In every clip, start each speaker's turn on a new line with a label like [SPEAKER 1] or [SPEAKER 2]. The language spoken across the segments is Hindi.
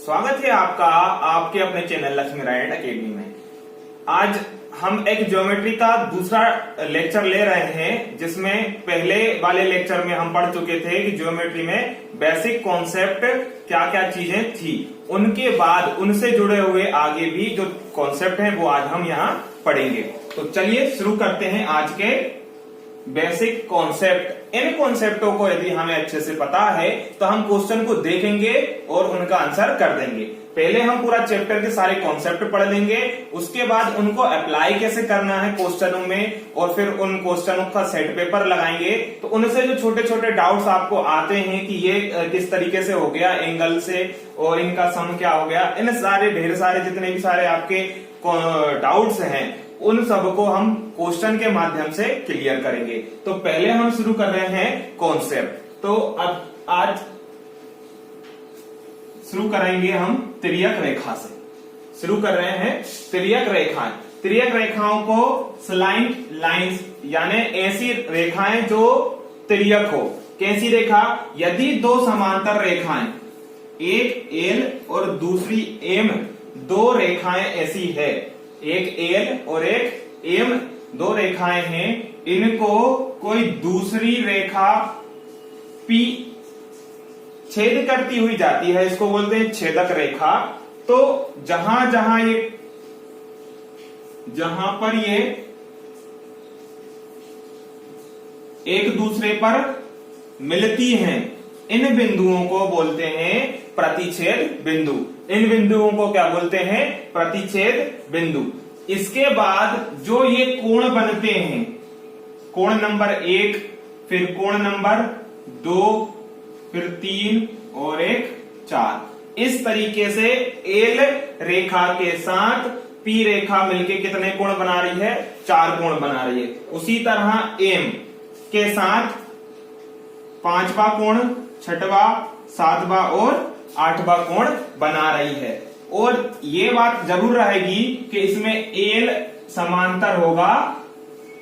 [SPEAKER 1] स्वागत है आपका आपके अपने चैनल लक्ष्मी नारायण अकेडमी में। आज हम एक ज्योमेट्री का दूसरा लेक्चर ले रहे हैं, जिसमें पहले वाले लेक्चर में हम पढ़ चुके थे कि ज्योमेट्री में बेसिक कॉन्सेप्ट क्या क्या चीजें थी। उनके बाद उनसे जुड़े हुए आगे भी जो कॉन्सेप्ट हैं वो आज हम यहाँ पढ़ेंगे। तो चलिए शुरू करते हैं आज के बेसिक कॉन्सेप्ट। इन कॉन्सेप्टों को यदि हमें अच्छे से पता है तो हम क्वेश्चन को देखेंगे और उनका आंसर कर देंगे। पहले हम पूरा चैप्टर के सारे कॉन्सेप्ट पढ़ लेंगे, उसके बाद उनको अप्लाई कैसे करना है क्वेश्चनों में, और फिर उन क्वेश्चनों का सेट पेपर लगाएंगे। तो उनसे जो छोटे छोटे डाउट्स आपको आते हैं कि ये किस तरीके से हो गया एंगल से और इनका सम क्या हो गया, इन सारे ढेर सारे जितने भी सारे आपके डाउट्स हैं उन सबको हम क्वेश्चन के माध्यम से क्लियर करेंगे। तो पहले हम शुरू कर रहे हैं कॉन्सेप्ट। तो अब आज शुरू करेंगे हम तिर्यक रेखा से। शुरू कर रहे हैं तिर्यक रेखाएं। तिर्यक रेखाओं को स्लाइंट लाइंस यानी ऐसी रेखाएं जो तिर्यक हो। कैसी रेखा? यदि दो समांतर रेखाएं, एक एल और दूसरी एम, दो रेखाएं ऐसी है, एक एल और एक एम दो रेखाएं हैं, इनको कोई दूसरी रेखा पी छेद करती हुई जाती है, इसको बोलते हैं छेदक रेखा। तो जहां पर ये एक दूसरे पर मिलती हैं, इन बिंदुओं को बोलते हैं प्रतिच्छेद बिंदु। इन बिंदुओं को क्या बोलते हैं? प्रतिच्छेद बिंदु। इसके बाद जो ये कोण बनते हैं, कोण नंबर 1, फिर कोण नंबर 2, फिर 3 और एक 4, इस तरीके से एल रेखा के साथ पी रेखा मिलके कितने कोण बना रही है? 4 कोण बना रही है। उसी तरह एम के साथ 5वां कोण, 6वां, 7वां और 8वां कोण बना रही है। और ये बात जरूर रहेगी कि इसमें एल समांतर होगा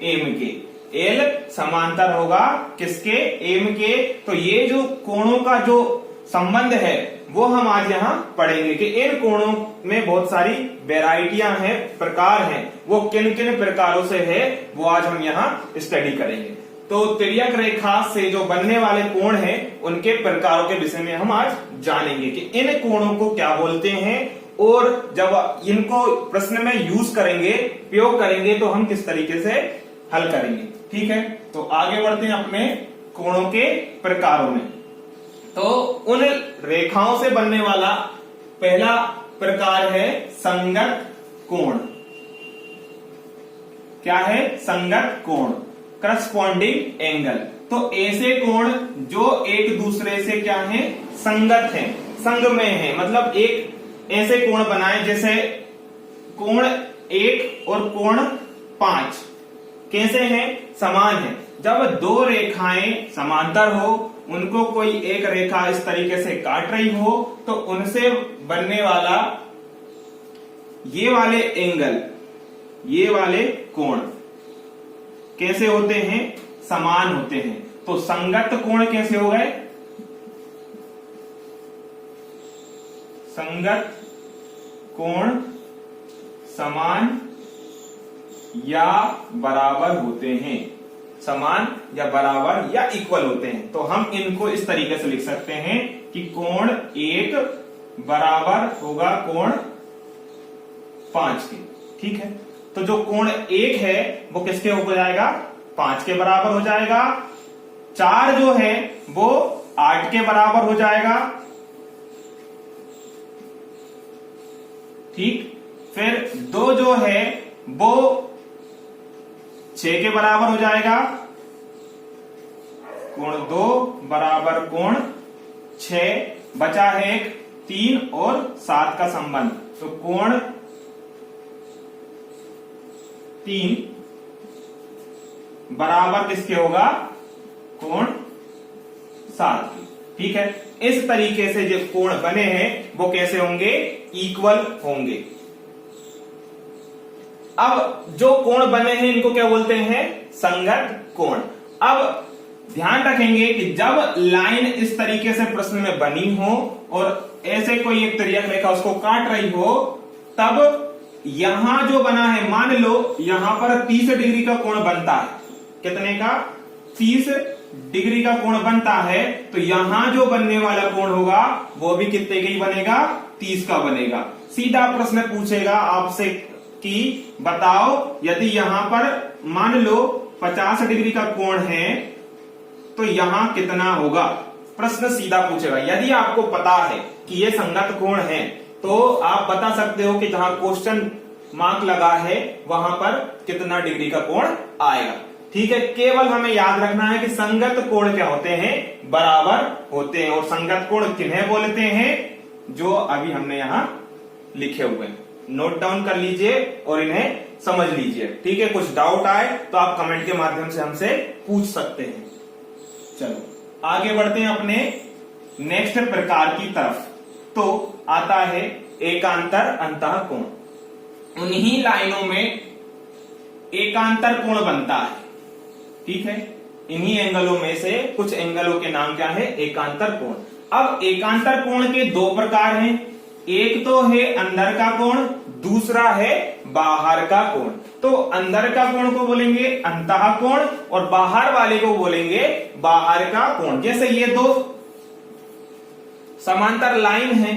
[SPEAKER 1] एम के। एल समांतर होगा किसके? एम के। तो ये जो कोणों का जो संबंध है वो हम आज यहाँ पढ़ेंगे कि इन कोणों में बहुत सारी वैरायटियां हैं, प्रकार हैं, वो किन किन प्रकारों से है वो आज हम यहाँ स्टडी करेंगे। तो तिर्यक रेखा से जो बनने वाले कोण हैं उनके प्रकारों के विषय में हम आज जानेंगे कि इन कोणों को क्या बोलते हैं, और जब इनको प्रश्न में यूज करेंगे, प्रयोग करेंगे, तो हम किस तरीके से हल करेंगे। ठीक है, तो आगे बढ़ते हैं अपने कोणों के प्रकारों में। तो उन रेखाओं से बनने वाला पहला प्रकार है संगत कोण। क्या है? संगत कोण, करस्पॉन्डिंग एंगल। तो ऐसे कोण जो एक दूसरे से क्या है? संगत हैं, संग में है। मतलब एक ऐसे कोण बनाए जैसे कोण 1 और कोण 5 कैसे हैं? समान है। जब दो रेखाएं समांतर हो, उनको कोई एक रेखा इस तरीके से काट रही हो, तो उनसे बनने वाला ये वाले एंगल, ये वाले कोण कैसे होते हैं? समान होते हैं। तो संगत कोण कैसे हो गए? संगत कोण समान या बराबर होते हैं। समान या बराबर या इक्वल होते हैं। तो हम इनको इस तरीके से लिख सकते हैं कि कोण 1 बराबर होगा कोण 5 के। ठीक है, तो जो कोण 1 है वो किसके हो जाएगा? 5 के बराबर हो जाएगा। 4 जो है वो 8 के बराबर हो जाएगा। ठीक, फिर 2 जो है वो 6 के बराबर हो जाएगा। कोण 2 बराबर कोण 6, बचा है एक 3 और 7 का संबंध, तो कोण 3 बराबर किसके होगा? कोण 7 के। ठीक है, इस तरीके से जो कोण बने हैं वो कैसे होंगे? इक्वल होंगे। अब जो कोण बने हैं इनको क्या बोलते हैं? संगत कोण। अब ध्यान रखेंगे कि जब लाइन इस तरीके से प्रश्न में बनी हो और ऐसे कोई एक तिर्यक रेखा उसको काट रही हो, तब यहां जो बना है, मान लो यहां पर 30 डिग्री का कोण बनता है। कितने का? 30 डिग्री का कोण बनता है। तो यहां जो बनने वाला कोण होगा वो भी कितने का ही बनेगा? 30 का बनेगा। सीधा प्रश्न पूछेगा आपसे कि बताओ यदि यहां पर मान लो 50 डिग्री का कोण है तो यहां कितना होगा? प्रश्न सीधा पूछेगा। यदि आपको पता है कि ये संगत कोण है तो आप बता सकते हो कि जहां क्वेश्चन मार्क लगा है वहां पर कितना डिग्री का कोण आएगा। ठीक है, केवल हमें याद रखना है कि संगत कोण क्या होते हैं? बराबर होते हैं। और संगत कोण किन्हें बोलते हैं? जो अभी हमने यहां लिखे हुए हैं, नोट डाउन कर लीजिए और इन्हें समझ लीजिए। ठीक है, कुछ डाउट आए तो आप कमेंट के माध्यम से हमसे पूछ सकते हैं। चलो आगे बढ़ते हैं अपने नेक्स्ट प्रकार की तरफ। तो आता है एकांतर अंतः कोण। उन्हीं लाइनों में एकांतर कोण बनता है। ठीक है, इन्हीं एंगलों में से कुछ एंगलों के नाम क्या है? एकांतर कोण। अब एकांतर कोण के दो प्रकार हैं। एक तो है अंदर का कोण, दूसरा है बाहर का कोण। तो अंदर का कोण को बोलेंगे अंतः कोण और बाहर वाले को बोलेंगे बाहर का कोण। जैसे ये दो समांतर लाइन है,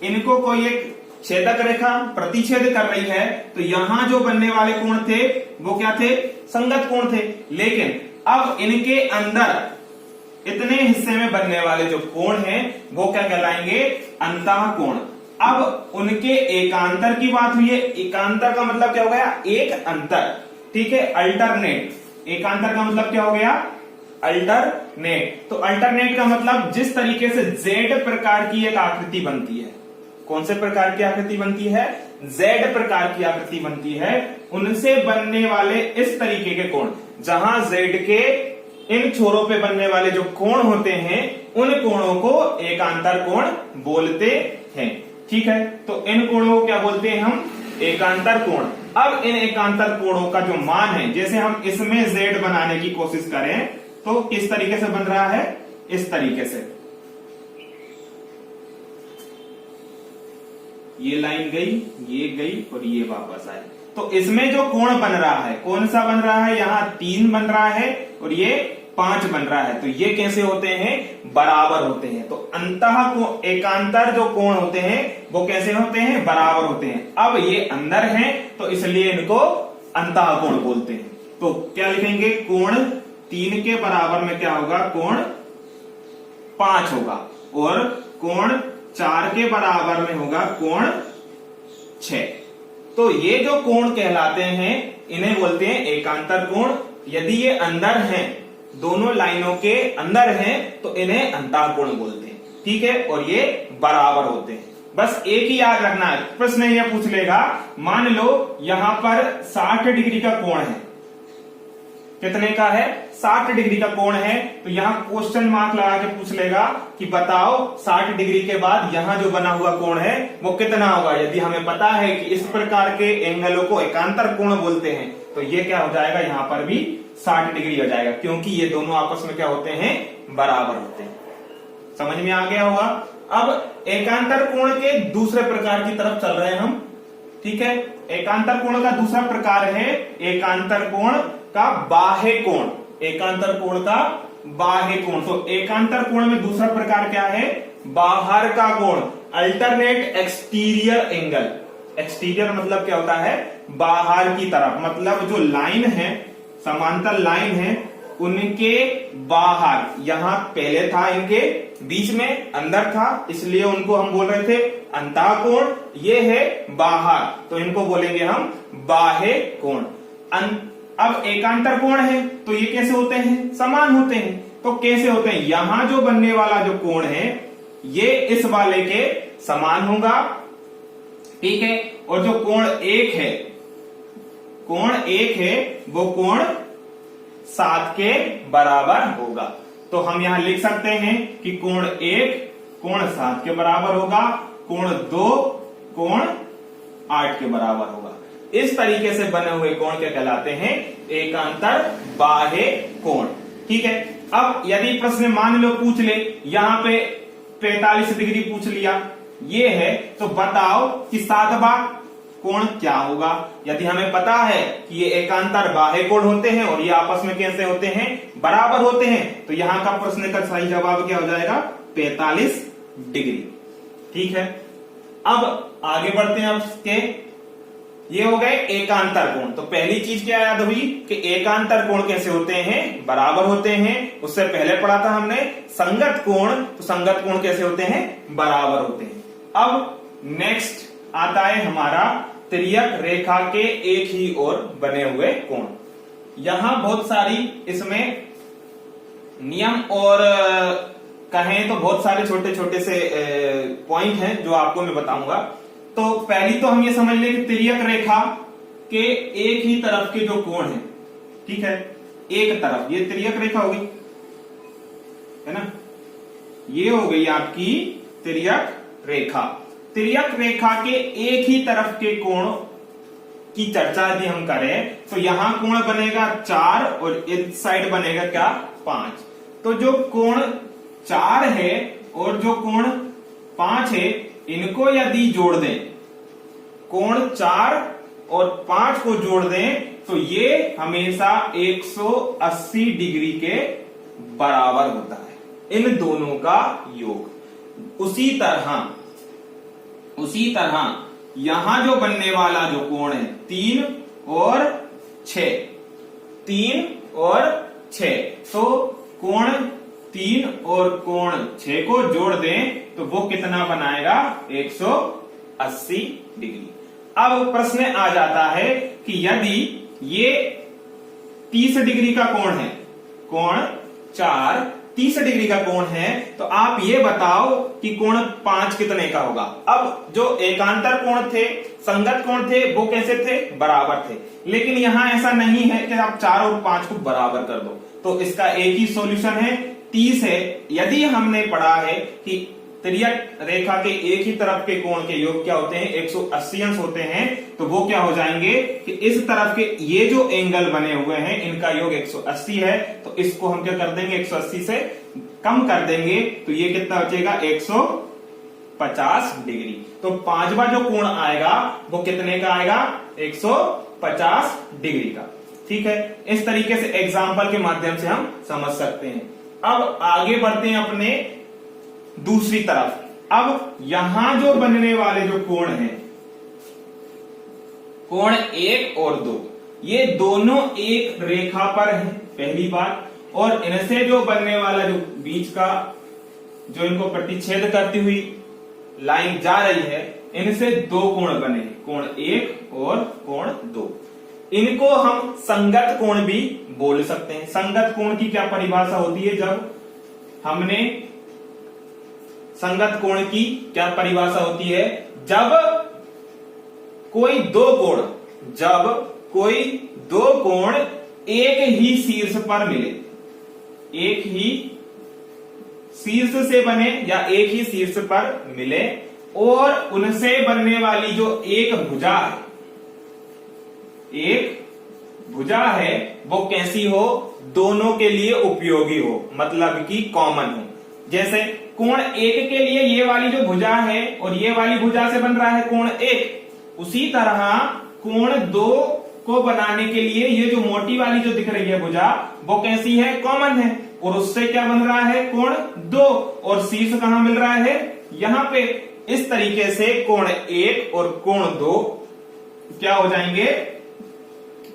[SPEAKER 1] इनको कोई एक छेदक रेखा प्रतिच्छेद कर रही है, तो यहां जो बनने वाले कोण थे वो क्या थे? संगत कोण थे। लेकिन अब इनके अंदर इतने हिस्से में बनने वाले जो कोण हैं वो क्या कहलाएंगे? अंतः कोण। अब उनके एकांतर की बात हुई है। एकांतर का मतलब क्या हो गया? एक अंतर। ठीक है, अल्टरनेट। एकांतर का मतलब क्या हो गया? अल्टरनेट। तो अल्टरनेट का मतलब जिस तरीके से जेड प्रकार की एक आकृति बनती है। कौन से प्रकार की आकृति बनती है? जेड प्रकार की आकृति बनती है। उनसे बनने वाले इस तरीके के कोण, जहां जेड के इन छोरों पे बनने वाले जो कोण होते हैं उन कोणों को एकांतर कोण बोलते हैं। ठीक है, तो इन कोणों को क्या बोलते हैं हम? एकांतर कोण। अब इन एकांतर कोणों का जो मान है, जैसे हम इसमें जेड बनाने की कोशिश करें तो किस तरीके से बन रहा है? इस तरीके से। ये लाइन गई, ये गई और ये वापस आई। तो इसमें जो कोण बन रहा है कौन सा बन रहा है? यहाँ 3 बन रहा है और ये 5 बन रहा है। तो ये कैसे होते हैं? बराबर होते हैं। तो अंतः को एकांतर जो कोण होते हैं वो कैसे होते हैं? बराबर होते हैं। अब ये अंदर हैं तो इसलिए इनको अंतः कोण बोलते हैं। तो क्या लिखेंगे? कोण 3 के बराबर में क्या होगा? कोण 5 होगा। और कोण 4 के बराबर में होगा कोण 6। तो ये जो कोण कहलाते हैं इन्हें बोलते हैं एकांतर कोण। यदि ये अंदर हैं, दोनों लाइनों के अंदर हैं, तो इन्हें अंतः कोण बोलते हैं। ठीक है, और ये बराबर होते हैं। बस एक ही याद रखना है, प्रश्न यह पूछ लेगा, मान लो यहां पर 60 डिग्री का कोण है। कितने का है? 60 डिग्री का कोण है। तो यहां क्वेश्चन मार्क लगा के पूछ लेगा कि बताओ 60 डिग्री के बाद यहां जो बना हुआ कोण है वो कितना होगा। यदि हमें पता है कि इस प्रकार के एंगलों को एकांतर कोण बोलते हैं तो ये क्या हो जाएगा? यहां पर भी 60 डिग्री हो जाएगा, क्योंकि ये दोनों आपस में क्या होते हैं? बराबर होते हैं। समझ में आ गया होगा। अब एकांतर कोण के दूसरे प्रकार की तरफ चल रहे हैं हम। ठीक है, एकांतर कोण का दूसरा प्रकार है एकांतर कोण का बाह्य कोण। एकांतर कोण का बाह्य कोण। तो एकांतर कोण में दूसरा प्रकार क्या है? बाहर का कोण, अल्टरनेट एक्सटीरियर एंगल। एक्सटीरियर मतलब क्या होता है? बाहर की तरफ। मतलब जो लाइन है, समांतर लाइन है, उनके बाहर, यहां पहले था इनके बीच में अंदर था, इसलिए उनको हम बोल रहे थे अंतः कोण। ये है बाहर, तो इनको बोलेंगे हम बाह्य कोण। अब एकांतर कोण है तो ये कैसे होते हैं? समान होते हैं। तो कैसे होते हैं? यहां जो बनने वाला जो कोण है ये इस वाले के समान होगा। ठीक है, और जो कोण 1 है, कोण 1 है वो कोण 7 के बराबर होगा। तो हम यहां लिख सकते हैं कि कोण 1 कोण 7 के बराबर होगा, कोण 2 कोण 8 के बराबर होगा। इस तरीके से बने हुए कोण क्या कहलाते हैं? एकांतर बाह्य कोण। ठीक है, अब यदि प्रश्न मान लो पूछ ले, यहां पे 45 डिग्री पूछ लिया, ये है, तो बताओ कि सातवां कोण क्या होगा। यदि हमें पता है कि ये एकांतर बाह्य कोण होते हैं और ये आपस में कैसे होते हैं, बराबर होते हैं, तो यहां का प्रश्न का सही जवाब क्या हो जाएगा, 45 डिग्री। ठीक है, अब आगे बढ़ते हैं। अब इसके ये हो गए एकांतर कोण। तो पहली चीज क्या याद हुई कि एकांतर कोण कैसे होते हैं, बराबर होते हैं। उससे पहले पढ़ा था हमने संगत कोण, तो संगत कोण कैसे होते हैं, बराबर होते हैं। अब नेक्स्ट आता है हमारा तिर्यक रेखा के एक ही ओर बने हुए कोण। यहां बहुत सारी इसमें नियम और कहें तो बहुत सारे छोटे छोटे से पॉइंट हैं जो आपको मैं बताऊंगा। तो पहली तो हम ये समझ लें कि तिर्यक रेखा के एक ही तरफ के जो कोण है, ठीक है, एक तरफ, ये तिर्यक रेखा होगी, है ना, ये हो गई आपकी तिर्यक रेखा। तिर्यक रेखा के एक ही तरफ के कोण की चर्चा यदि हम करें तो यहां कोण बनेगा 4 और इस साइड बनेगा क्या, 5। तो जो कोण 4 है और जो कोण 5 है, इनको यदि जोड़ दें, कोण 4 और 5 को जोड़ दें, तो ये हमेशा 180 डिग्री के बराबर होता है, इन दोनों का योग। उसी तरह यहां जो बनने वाला जो कोण है 3 और 6, 3 और 6, तो कोण 3 और कोण 6 को जोड़ दें तो वो कितना बनाएगा, 180 डिग्री। अब प्रश्न आ जाता है कि यदि ये 30 डिग्री का कोण है, कोण 4 30 डिग्री का कोण है, तो आप ये बताओ कि कोण 5 कितने का होगा। अब जो एकांतर कोण थे, संगत कोण थे, वो कैसे थे, बराबर थे। लेकिन यहां ऐसा नहीं है कि आप 4 और 5 को बराबर कर दो, तो इसका एक ही सॉल्यूशन है, 30 है। यदि हमने पढ़ा है कि तिर्यक रेखा के एक ही तरफ के कोण के योग क्या होते हैं, 180 अंश होते हैं, तो वो क्या हो जाएंगे कि इस तरफ के ये जो एंगल बने हुए हैं इनका योग 180 है, तो इसको हम क्या कर देंगे, 180 से कम कर देंगे, तो ये कितना बचेगा, 150 डिग्री। तो पांचवा जो कोण आएगा वो कितने का आएगा, 150 डिग्री का। ठीक है, इस तरीके से एग्जाम्पल के माध्यम से हम समझ सकते हैं। अब आगे बढ़ते हैं अपने दूसरी तरफ। अब यहां जो बनने वाले जो कोण हैं, कोण 1 और 2, ये दोनों एक रेखा पर हैं, पहली बात। और इनसे जो बनने वाला जो बीच का जो इनको प्रतिच्छेद करती हुई लाइन जा रही है, इनसे दो कोण बने, कोण 1 और कोण 2। इनको हम संगत कोण भी बोल सकते हैं। संगत कोण की क्या परिभाषा होती है, जब हमने संगत कोण की क्या परिभाषा होती है, जब कोई दो कोण एक ही शीर्ष पर मिले, एक ही शीर्ष से बने या एक ही शीर्ष पर मिले, और उनसे बनने वाली जो एक भुजा है वो कैसी हो, दोनों के लिए उपयोगी हो, मतलब कि कॉमन हो। जैसे कोण 1 के लिए ये वाली जो भुजा है और ये वाली भुजा से बन रहा है कोण 1, उसी तरह कोण 2 को बनाने के लिए ये जो मोटी वाली जो दिख रही है भुजा, वो कैसी है, कॉमन है, और उससे क्या बन रहा है, कोण 2, और शीर्ष कहां मिल रहा है, यहां पे। इस तरीके से कोण 1 और कोण 2 क्या हो जाएंगे,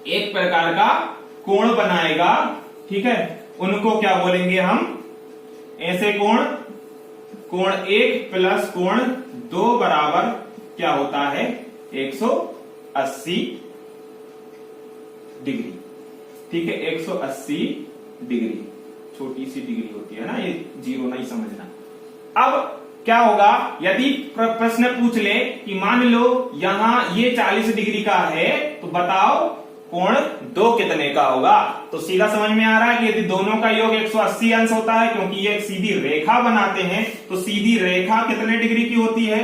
[SPEAKER 1] एक प्रकार का कोण बनाएगा। ठीक है, उनको क्या बोलेंगे हम, ऐसे कोण 1 प्लस कोण 2 बराबर क्या होता है, 180 डिग्री। ठीक है, 180 डिग्री, छोटी सी डिग्री होती है ना, ये जीरो नहीं समझना। अब क्या होगा, यदि प्रश्न पूछ ले कि मान लो यहां ये 40 डिग्री का है, तो बताओ कोण 2 कितने का होगा। तो सीधा समझ में आ रहा है कि यदि दोनों का योग 180 अंश होता है, क्योंकि ये एक सीधी रेखा बनाते हैं, तो सीधी रेखा कितने डिग्री की होती है,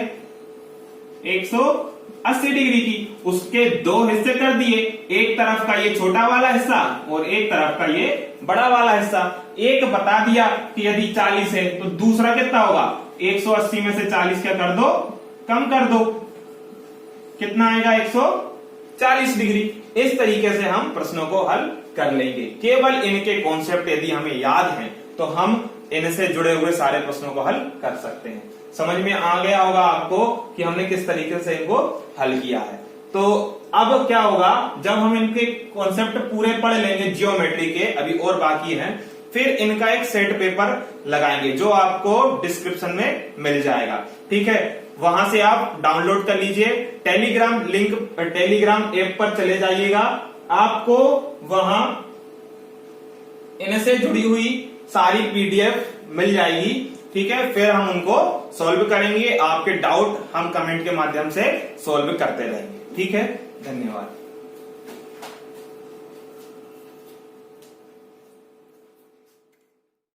[SPEAKER 1] 180 डिग्री की। उसके 2 हिस्से कर दिए, एक तरफ का ये छोटा वाला हिस्सा और एक तरफ का ये बड़ा वाला हिस्सा। एक बता दिया कि यदि 40 है तो दूसरा कितना होगा, 180 में से 40 क्या कर दो, कम कर दो, कितना आएगा 140 डिग्री। इस तरीके से हम प्रश्नों को हल कर लेंगे। केवल इनके कॉन्सेप्ट यदि हमें याद हैं तो हम इनसे जुड़े हुए सारे प्रश्नों को हल कर सकते हैं। समझ में आ गया होगा आपको कि हमने किस तरीके से इनको हल किया है। तो अब क्या होगा, जब हम इनके कॉन्सेप्ट पूरे पढ़ लेंगे जियोमेट्री के, अभी और बाकी हैं, फिर इनका एक सेट पेपर लगाएंगे जो आपको डिस्क्रिप्शन में मिल जाएगा। ठीक है, वहां से आप डाउनलोड कर लीजिए। टेलीग्राम लिंक, टेलीग्राम ऐप पर चले जाइएगा, आपको वहां इनसे जुड़ी हुई सारी पीडीएफ मिल जाएगी। ठीक है, फिर हम उनको सॉल्व करेंगे। आपके डाउट हम कमेंट के माध्यम से सॉल्व करते रहेंगे। ठीक है, धन्यवाद।